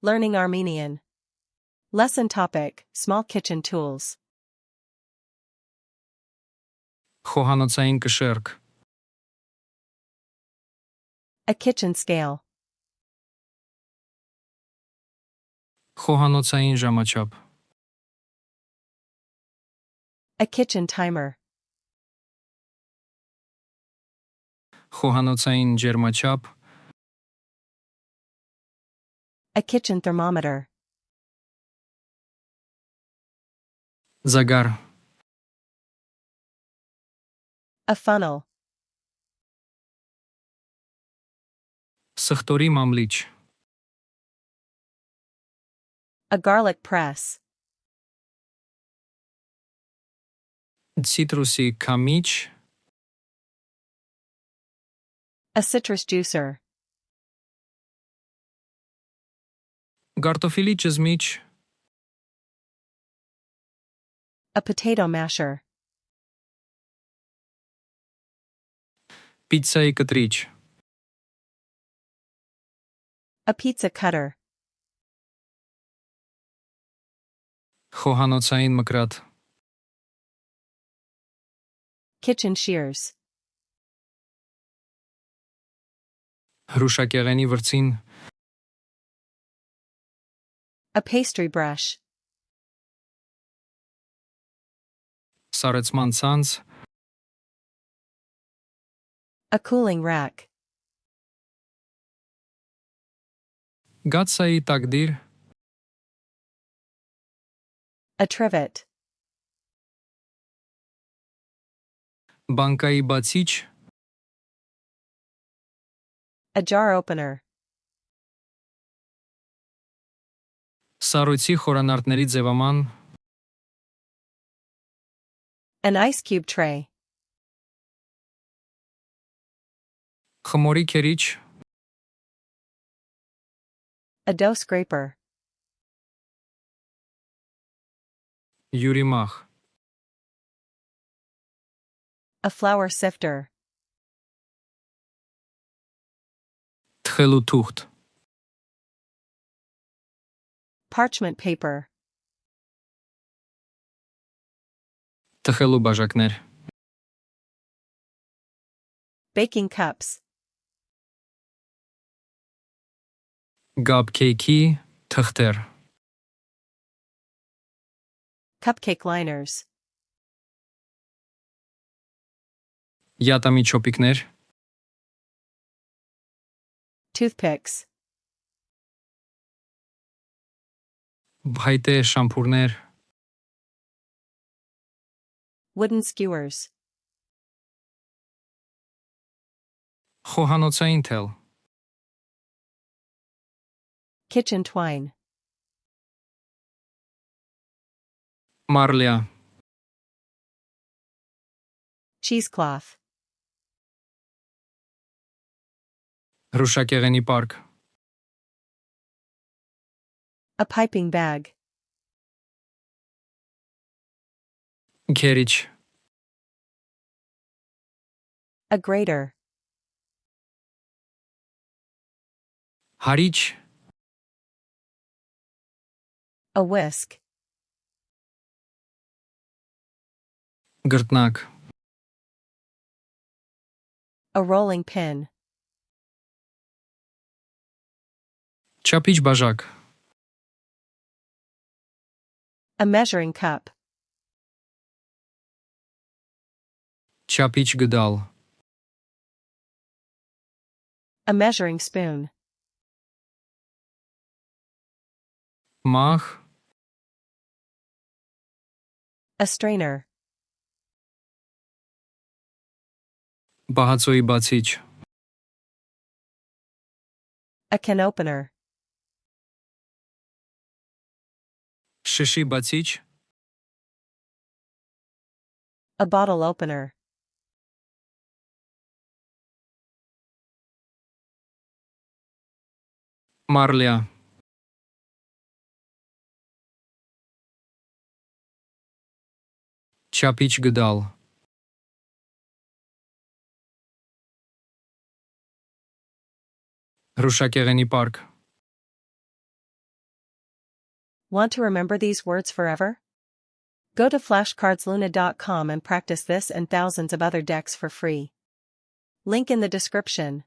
Learning Armenian. Lesson topic: Small kitchen tools. Խոհանոցային կշեռք, A kitchen scale. խոհանոցային ժամաչափ, A kitchen timer. խոհանոցային ջերմաչափ, A kitchen thermometer. զագար, A funnel. սխտորի մամլիչ, A garlic press. ցիտրուսի քամիչ, A citrus juicer. կարտոֆիլի ճզմիչ, A potato masher. պիցցայի կտրիչ, A pizza cutter. խոհանոցային մկրատ, Kitchen shears. հրուշակեղենի վրձին, A pastry brush. սառեցման ցանց, A cooling rack. գացայի տակդիր, A trivet. բանկայի բացիչ, A jar opener. սառույցի խորանարդների ձևաման, An ice cube tray. խմորի քերիչ, A dough scraper. յուրի մախ, A flour sifter. թխելու թուղթ, Parchment paper. թխելու բաժակներ, Baking cups. գապքեյքի թղթեր, Cupcake liners. յատամի չոպիկներ, Toothpicks. փայտե շամփուրներ, Wooden skewers. խոհանոցային թել, Kitchen twine. մարլիա, Cheesecloth. հրուշակեղենի պարկ, A piping bag. քերիչ, A grater. հարիչ, A whisk. գրտնակ, A rolling pin. չափիչ բաժակ, A measuring cup. չափիչ գդալ, A measuring spoon. մախ, A strainer. բահացոյի բացիչ, A can opener. շշի բացիչ, A bottle opener. մարլիա, չափիչ գդալ, հրուշակեղենի պարկ, Want to remember these words forever? Go to flashcardsluna.com and practice this and thousands of other decks for free. Link in the description.